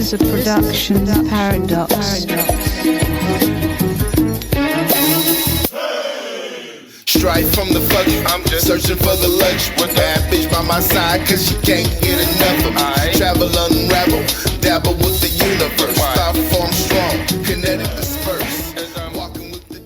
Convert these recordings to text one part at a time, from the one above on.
is a production paradox. Strife from the fuck, I'm just searching for the lunch. With bad bitch by my side, cause she can't get enough of me. Travel, unravel, dabble with the universe. Stop, form strong, kinetic disperse. Walking with the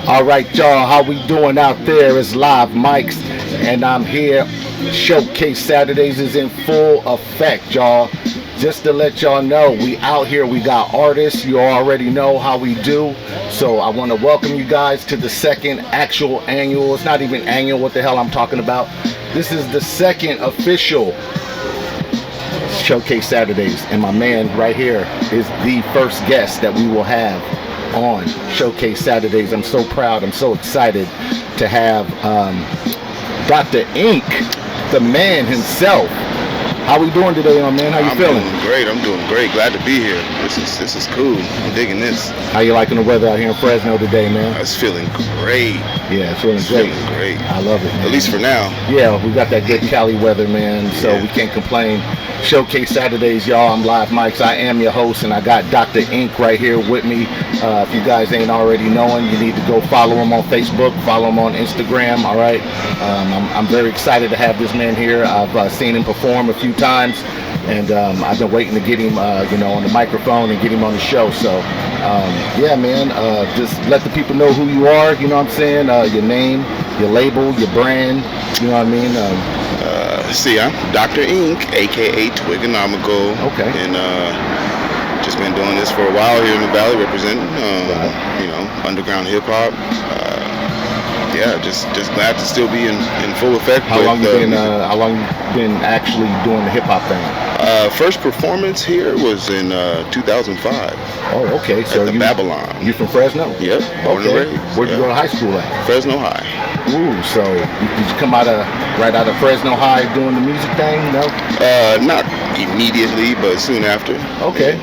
Alright y'all, how we doing out there? It's Live Mics and I'm here. Showcase Saturdays is in full effect, y'all. Just to let y'all know, we out here, we got artists. You already know how we do. So I want to welcome you guys to the second actual annual. It's not even annual, what the hell I'm talking about. This is the second official Showcase Saturdays. And my man right here is the first guest that we will have on Showcase Saturdays. I'm so proud, I'm so excited to have Dr. Ink, the man himself. How we doing today, my man? How you feeling? I'm doing great. Glad to be here. This is cool. I'm digging this. How you liking the weather out here in Fresno today, man? It's feeling great. Yeah, it's feeling great. I love it, man. At least for now. Yeah, we got that good Cali weather, man, so we can't complain. Showcase Saturdays, y'all. I'm Live Mics. I am your host, and I got Dr. Ink right here with me. If you guys ain't already knowing, you need to go follow him on Facebook, follow him on Instagram, all right? I'm very excited to have this man here. I've seen him perform a few times, and I've been waiting to get him, on the microphone and get him on the show. So, yeah, man, just let the people know who you are, you know what I'm saying? Your name, your label, your brand, you know what I mean? I'm Dr. Ink, aka Twigonomical. Okay. And just been doing this for a while here in the Valley, representing, underground hip hop. Just glad to still be in full effect. How long you been actually doing the hip hop thing? First performance here was in 2005. Oh, okay. So at the Babylon. You from Fresno? Yep. Born and raised. Where'd you go to high school at? Fresno High. Ooh, so did you come right out of Fresno High doing the music thing? No? Not immediately, but soon after. Okay.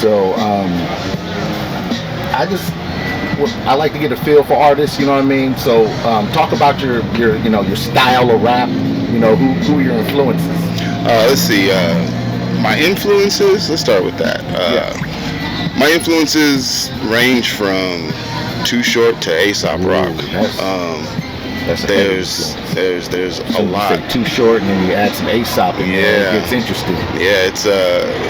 So I like to get a feel for artists, you know what I mean? So talk about your style of rap, who are your influences? Let's see, my influences, let's start with that. My influences range from Too Short to Aesop Rock. There's a lot. Too Short, and then you add some Aesop, and it gets interesting. Yeah,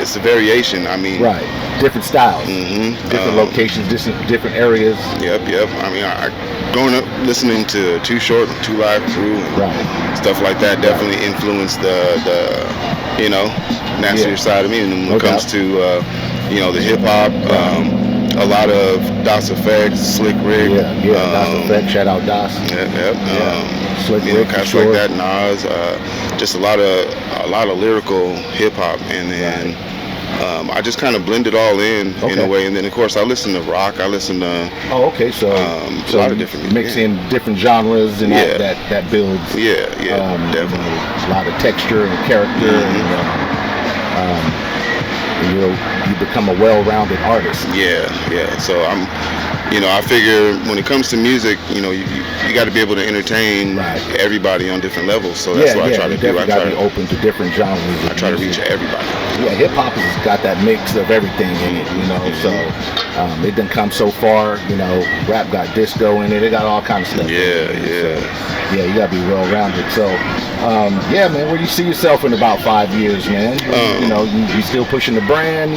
it's a variation. I mean, right, different styles, different locations, different areas. Yep. I mean, I growing up listening to Too Short and 2 Live Crew and stuff like that definitely influenced the nastier side of me. And when it comes to the hip hop. A lot of Das Effect, Slick Rick. Das Effect, shout out Das. Slick Rick, guys like that, Nas. Just a lot of lyrical hip hop, and then I just kind of blend it all in a way. And then of course I listen to rock. I listen to. Oh, okay. So a lot of different mix in different genres, and that builds. Definitely. A lot of texture and character, and you become a well-rounded artist. So I figure when it comes to music, you got to be able to entertain everybody on different levels. So that's what I try to do. I try to be open to different genres. I try to reach everybody. Yeah, hip hop has got that mix of everything in it, So it done come so far. Rap got disco in it. It got all kinds of stuff. So, you got to be well-rounded. So, man, where do you see yourself in about 5 years, man? You still pushing the brand?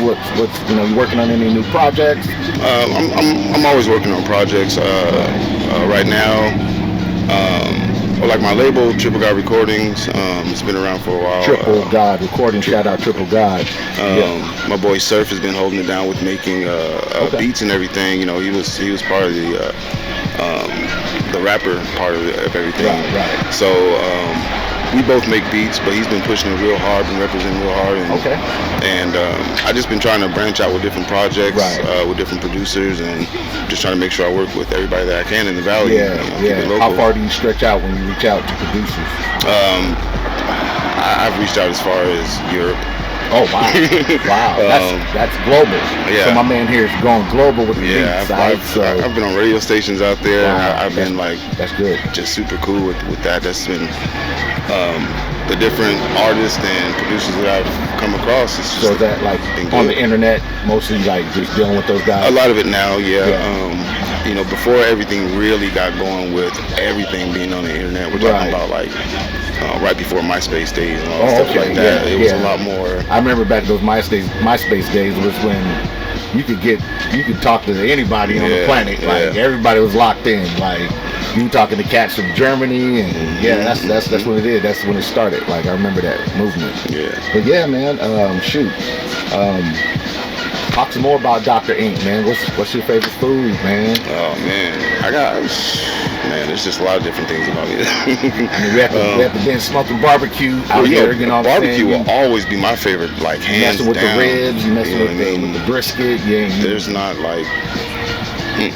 What's you working on any new projects? I'm always working on projects. Right now, like my label, Triple God Recordings. It's been around for a while. Triple God Recording. Shout out Triple God. My boy Surf has been holding it down with making beats and everything. He was part of the rapper part of everything. Right. So we both make beats, but he's been pushing it real hard and representing real hard. And I just been trying to branch out with different projects, with different producers, and just trying to make sure I work with everybody that I can in the Valley. Keep it local. How far do you stretch out when you reach out to producers? I've reached out as far as Europe. Oh wow, wow, that's global. Yeah. So my man here is going global with the beats. I've been on radio stations out there. Wow, I've been like, that's good. Just super cool with that. That's been the different artists and producers that I've come across. It's just so that like on the internet, mostly like just dealing with those guys. A lot of it now, you know, before everything really got going with everything being on the internet, we're talking about like right before MySpace days and all stuff like that. It was a lot more. I remember back those MySpace days was when you could talk to anybody on the planet. Like everybody was locked in. Like you talking to cats from Germany, and that's what it is. That's when it started. Like I remember that movement. Yeah. But yeah, man. Talk some more about Dr. Ink, man. What's your favorite food, man? Oh man, there's just a lot of different things about me. I mean, we have the BenSmokinBBQ out here. You know, barbecue will always be my favorite, like hands down. You messing with the ribs, you messing with the brisket. There's not like.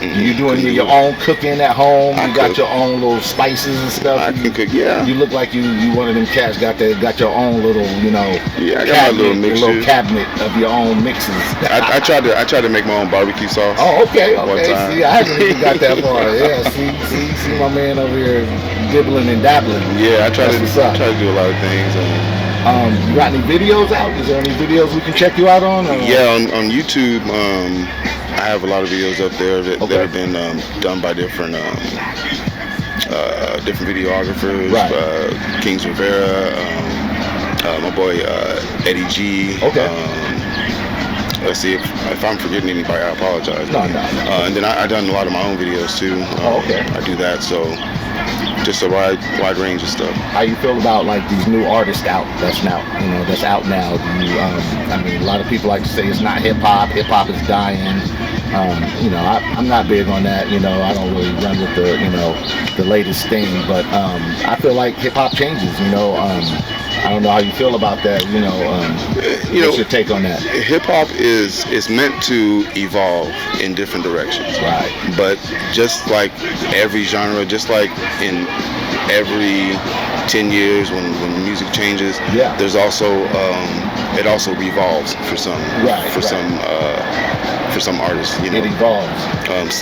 You doing your own cooking at home? You got your own little spices and stuff. I can cook, yeah. You look like you one of them cats got your own little, Yeah, I got my little mixture. Little cabinet of your own mixes. I tried to make my own barbecue sauce. Oh, okay. See, I haven't even got that far. Yeah, see my man over here dibbling and dabbling. Yeah, I try to do a lot of things. You got any videos out? Is there any videos we can check you out on? Yeah, on YouTube. I have a lot of videos up there that have been done by different videographers. Right. Kings Rivera, my boy Eddie G. Okay. Let's see if I'm forgetting anybody, I apologize. No. And then I've done a lot of my own videos too. I do that, so just a wide range of stuff. How you feel about like these new artists that's out now? I mean, a lot of people like to say it's not hip hop. Hip hop is dying. I'm not big on that. I don't really run with the latest thing, but I feel like hip hop changes. I don't know how you feel about that. What's your take on that? Hip hop is meant to evolve in different directions. Right. But just like every genre, just like in every 10 years when music changes, there's also it also revolves for some. Right. For some artists, It evolves.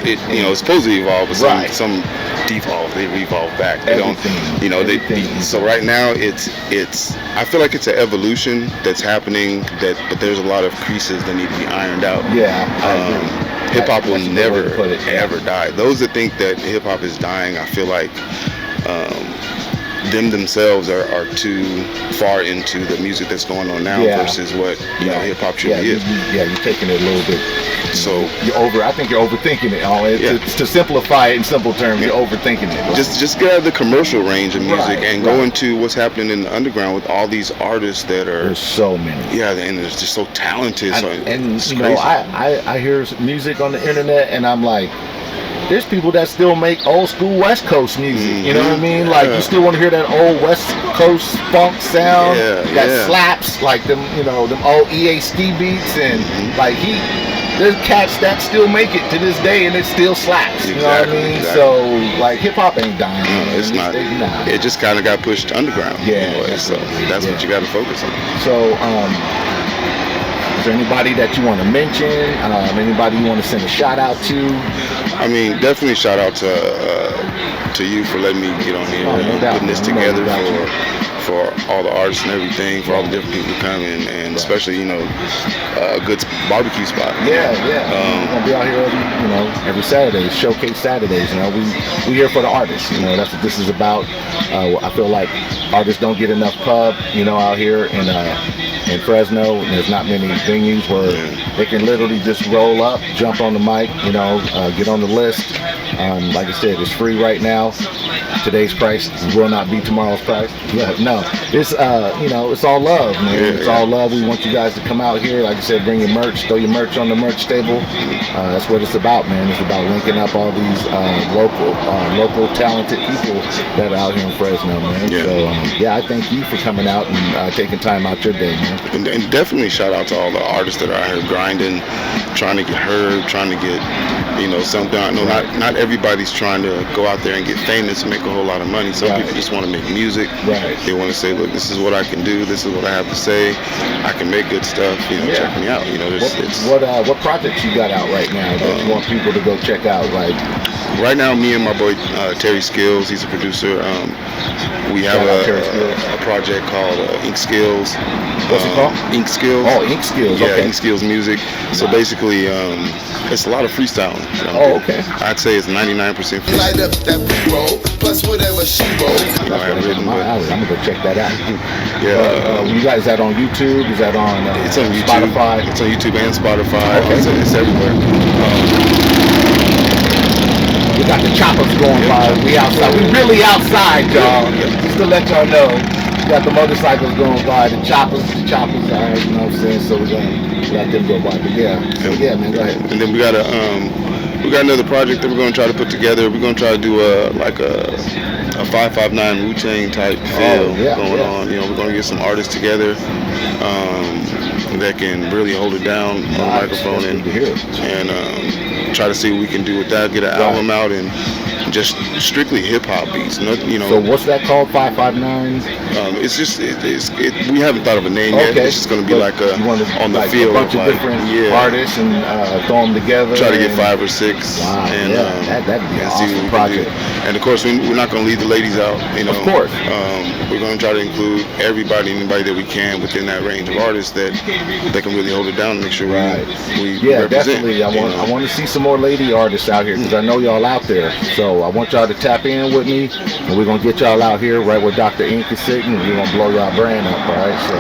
It's supposed to evolve, but some devolve. They revolve back. They don't. So right now, it's. I feel like it's an evolution that's happening. But there's a lot of creases that need to be ironed out. Yeah. Hip hop will never ever die. Those that think that hip hop is dying, I feel like. Them themselves are too far into the music that's going on now versus what hip hop truly is. You're taking it a little bit. So I think you're overthinking it. To simplify it in simple terms, you're overthinking it. Right? Just get out of the commercial range of music and go into what's happening in the underground with all these artists that are. There's so many. Yeah, and they're just so talented. I hear music on the internet and I'm like. There's people that still make old school West Coast music. You know what I mean? Like you still want to hear that old West Coast funk sound that slaps, like them old EA ski beats, and like there's cats that still make it to this day and it still slaps. You know what I mean? Exactly. So like hip hop ain't dying. It's not. It just kind of got pushed underground. So that's what you got to focus on. So is there anybody that you want to mention? Anybody you want to send a shout out to? I mean, definitely shout out to you for letting me get on here and putting this together for all the artists and everything, for all the different people coming, and especially a good barbecue spot. We're gonna be out here every Saturday, showcase Saturdays. We here for the artists. That's what this is about. I feel like artists don't get enough pub, out here in Fresno. There's not many venues where they can literally just roll up, jump on the mic, get on the list. Like I said, it's free right now. Today's price will not be tomorrow's price. No, it's it's all love, man. It's all love. We want you guys to come out here. Like I said, bring your merch, throw your merch on the merch table. That's what it's about, man. It's about linking up all these local talented people that are out here in Fresno, man. So I thank you for coming out and taking time out your day, man. And definitely shout out to all the artists that are out here grinding, trying to get heard, trying to get You know, not everybody's trying to go out there and get famous and make a whole lot of money. Some people just want to make music. Right. They want to say, look, this is what I can do. This is what I have to say. I can make good stuff. You know, check me out. You know, what projects you got out right now that you want people to go check out? Like right now, me and my boy Terry Skills, he's a producer. We have a project called Ink Skills. What's it called? Ink Skills. Oh, Ink Skills. Yeah, Okay. Ink Skills music. So basically, it's a lot of freestyling. Oh, okay. I'd say it's 99% freestyle. Light up that pre-roll, plus whatever she roll. I'm gonna go check that out. Yeah. You guys, is that on YouTube? Is that on? It's on YouTube. Spotify. It's on YouTube and Spotify. Okay. It's everywhere. We got the choppers going by. We outside. We really outside, y'all. Just to let y'all know, we got the motorcycles going by. The choppers. All right, you know what I'm saying? So we're gonna let them go by. But yeah, man, go ahead. And then we got another project that we're gonna try to put together. We're gonna try to do a 559 Wu-Tang type feel going on. You know, we're gonna get some artists together that can really hold it down on the microphone and try to see what we can do with that. Get an album out and just strictly hip hop beats. You know. So what's that called? 559. It's just we haven't thought of a name yet. It's just gonna be like on the like field, a bunch of different artists and throw them together. Try to get 5 or 6. Wow, and that'd be an awesome project. And of course, we're not gonna leave the ladies out. You know. Of course. We're gonna try to include anybody that we can within that range of artists that can really hold it down and make sure we represent. Definitely. I want to see some more lady artists out here because I know y'all out there. So I want y'all to tap in with me, and we're gonna get y'all out here right where Dr. Ink is sitting, and we're gonna blow y'all brand up, all right? So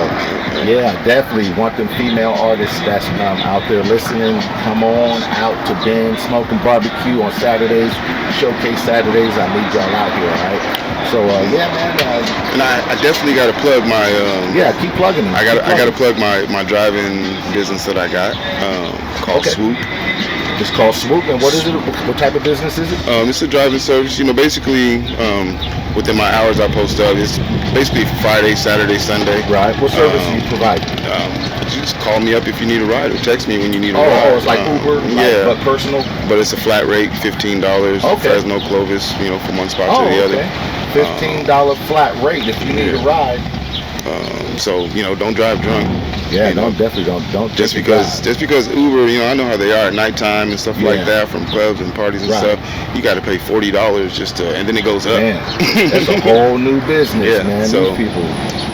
yeah, definitely want them female artists that's out there listening. Come on out to BenSmokinBBQ on Saturdays, Showcase Saturdays. I need y'all out here, all right? So yeah, man. And I definitely got to plug my. Keep plugging them. I got to plug my driving business that I got called Swoop. It's called Swoop, and what is it? What type of business is it? It's a driving service. You know, basically, within my hours I post up. It's basically Friday, Saturday, Sunday. Right. What service do you provide? Just call me up if you need a ride, or text me when you need a ride. Oh, it's like Uber, but personal. But it's a flat rate, $15. Fresno, Clovis. You know, from one spot to the other. $15 flat rate if you need a ride. So you know, don't drive drunk. Yeah, you know, don't. Just because Uber, you know, I know how they are at nighttime and stuff like that, from clubs and parties and stuff. You got to pay $40 just to, and then it goes up. Man, that's a whole new business, man. So these people.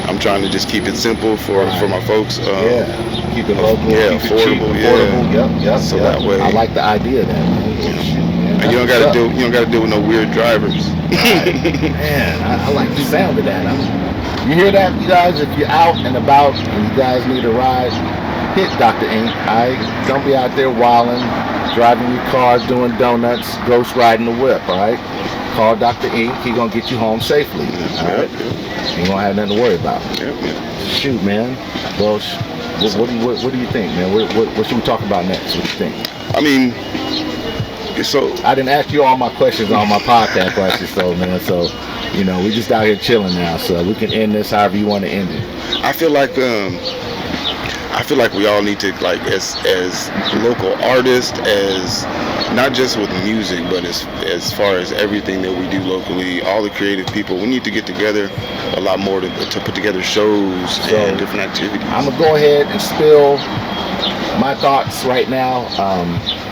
I'm trying to just keep it simple for my folks. Keep it local, keep affordable. It cheap, Yep. So that way, I like the idea of that, man. And you don't got to deal with no weird drivers. Man, I like the sound of that. You hear that, you guys? If you're out and about and you guys need a ride, hit Dr. Ink. Alright, don't be out there wilding, driving your car, doing donuts, ghost riding the whip. Alright, call Dr. Ink. He gonna get you home safely. Alright, you don't have nothing to worry about. Shoot, man. Well, what do you think, man? What should we talk about next? What do you think? I mean, so I didn't ask you all my questions on my podcast questions, so man. So you know, we just out here chilling now, so we can end this however you want to end it. I feel like we all need to, like, as local artists, as not just with music, but as far as everything that we do locally, all the creative people, we need to get together a lot more to put together shows and different activities. I'm gonna go ahead and spill my thoughts right now.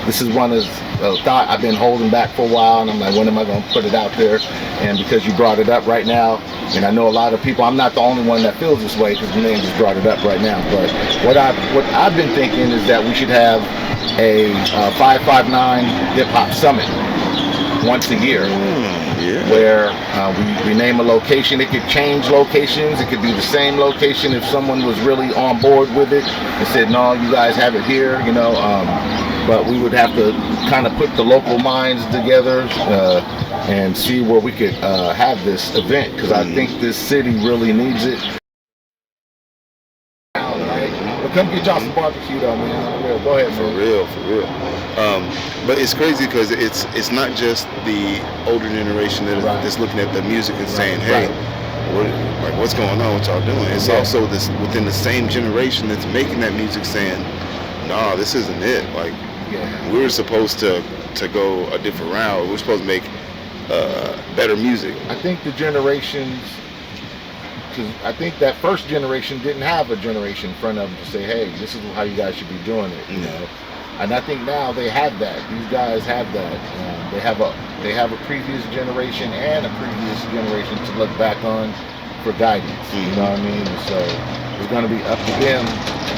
This is one of the thought I've been holding back for a while, and I'm like, when am I going to put it out there? And because you brought it up right now, and I know a lot of people, I'm not the only one that feels this way because Lynn just brought it up right now. But what I've been thinking is that we should have a 559 Hip Hop Summit once a year. Where we name a location. It could change locations. It could be the same location if someone was really on board with it and said, no, you guys have it here, you know. But we would have to kind of put the local minds together and see where we could have this event, because I think this city really needs it. But come get y'all some barbecue though, man. Go ahead, for real. But it's crazy because it's not just the older generation that's looking at the music and saying, hey, what's going on, what y'all doing? It's also this within the same generation that's making that music saying, nah, this isn't it. Like, we're supposed to to go a different route. We're supposed to make better music. I think the generations, because I think that first generation didn't have a generation in front of them to say, hey, this is how you guys should be doing it, you know. And I think now they have that. These guys have that. They have a previous generation and a previous generation to look back on for guidance. You know what I mean? And so it's going to be up to them.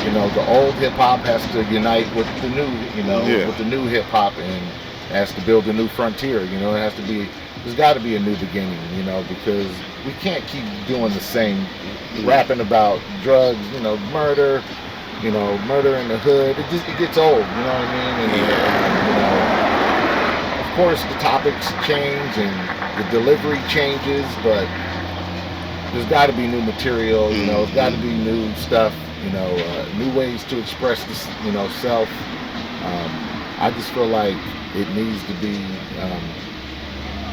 You know, the old hip hop has to unite with the new, you know, with the new hip hop, and has to build a new frontier. You know, it has to be. There's got to be a new beginning. You know, because we can't keep doing the same, rapping about drugs. You know, murder. You know, murder in the hood. It gets old. You know what I mean? And you know, of course, the topics change and the delivery changes, but there's got to be new material. You know, there's got to be new stuff. You know, new ways to express this. You know, self. I just feel like it needs to be.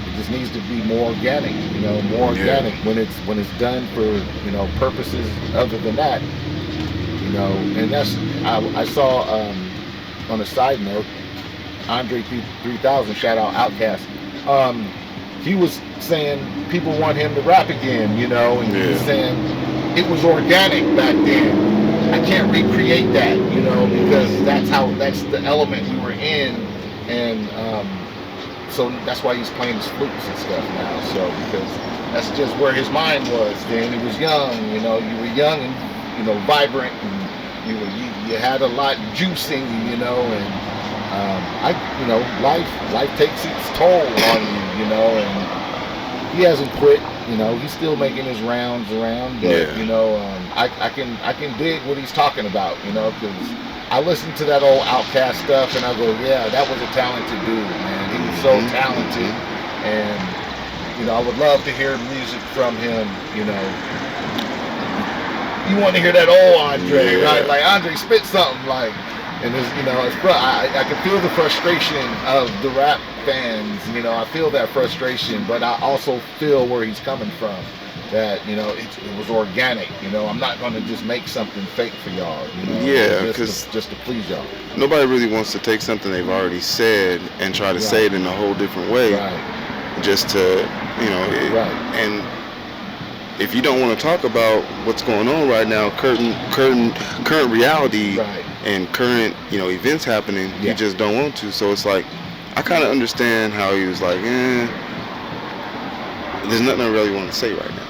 It just needs to be more organic. You know, more organic when it's done for, you know, purposes other than that. You know, and that's I saw on a side note, Andre 3000, shout out Outkast. He was saying people want him to rap again, you know, and he was saying it was organic back then. I can't recreate that, you know, because that's the element we were in, and so that's why he's playing his flutes and stuff now. So because that's just where his mind was then. He was young, you know, you were young and, you know, vibrant, and you had a lot juicing, you know, and you know, life takes its toll on you, you know, and he hasn't quit, you know, he's still making his rounds around, but you know, I can dig what he's talking about, you know, because I listen to that old Outkast stuff and I go, yeah, that was a talented dude, man. He was so talented, and you know, I would love to hear music from him, you know. You want to hear that old Andre, right? Like Andre spit something, like, and it's, you know, I can feel the frustration of the rap fans. You know, I feel that frustration, but I also feel where he's coming from. That, you know, it was organic. You know, I'm not going to just make something fake for y'all. You know, just to please y'all. Nobody really wants to take something they've already said and try to say it in a whole different way, just to, you know, and. If you don't want to talk about what's going on right now, current reality and current, you know, events happening, you just don't want to. So it's like, I kind of understand how he was like, there's nothing I really want to say right now.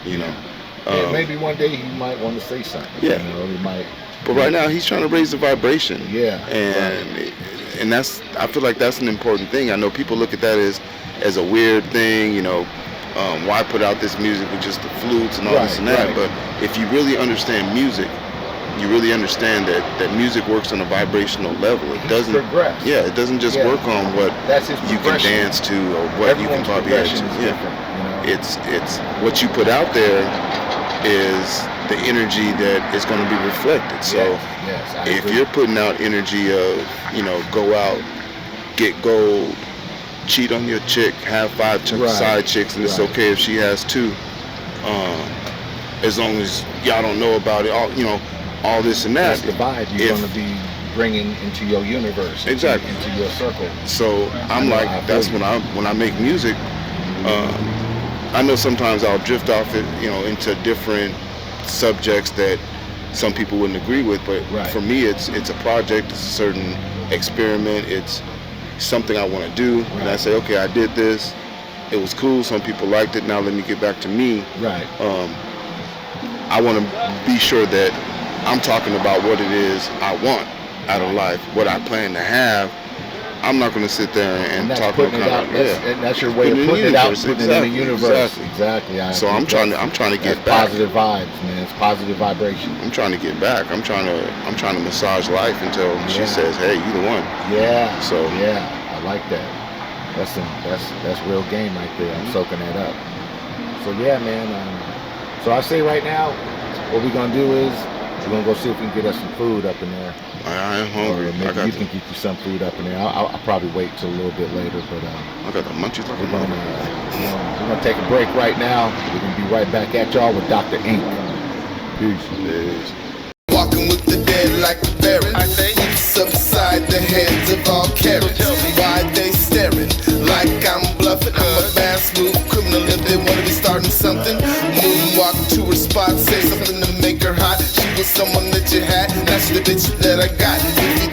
You know. Maybe one day he might want to say something. You know, he might. But right now he's trying to raise the vibration. And that's, I feel like that's an important thing. I know people look at that as a weird thing, you know. Why put out this music with just the flutes and all this and that? But if you really understand music, you really understand that music works on a vibrational level. It doesn't progress. Yeah, it doesn't just work on what you can dance to or what you can probably add to. You know? It's what you put out there is the energy that is going to be reflected. So if you're putting out energy of, you know, go out, get gold, cheat on your chick, have 5 side chicks, and it's okay if she has 2, as long as y'all don't know about it, all, you know, all this and that. That's the vibe you're going to be bringing into your universe, into your circle. So I'm like, that's when I make music. I know sometimes I'll drift off it, you know, into different subjects that some people wouldn't agree with, but for me it's a project, it's a certain experiment, it's something I want to do, and I say, okay, I did this, it was cool, some people liked it, now let me get back to me. I want to be sure that I'm talking about what it is I want out of life, what I plan to have. I'm not going to sit there and talk about it. And that's your way of putting it out, putting it in the universe. Exactly. So I'm trying to get back. Positive vibes, man. It's positive vibration. I'm trying to get back. I'm trying to massage life until she says, "Hey, you the one." So I like that. That's real game right there. I'm soaking that up. So yeah, man. So I say right now, what we're gonna do is we're gonna go see if we can get us some food up in there. I am hungry. Or maybe you can get you some food up in there. I'll probably wait till a little bit later, but I got the munchies. We're gonna take a break right now. We're gonna be right back at y'all with Dr. Ink. Peace. Walking with the dead like a ferret. I say subside the heads of all carrots. Why starting something. Moonwalk to her spot, say something to make her hot. She was someone that you had, that's the bitch that I got. If you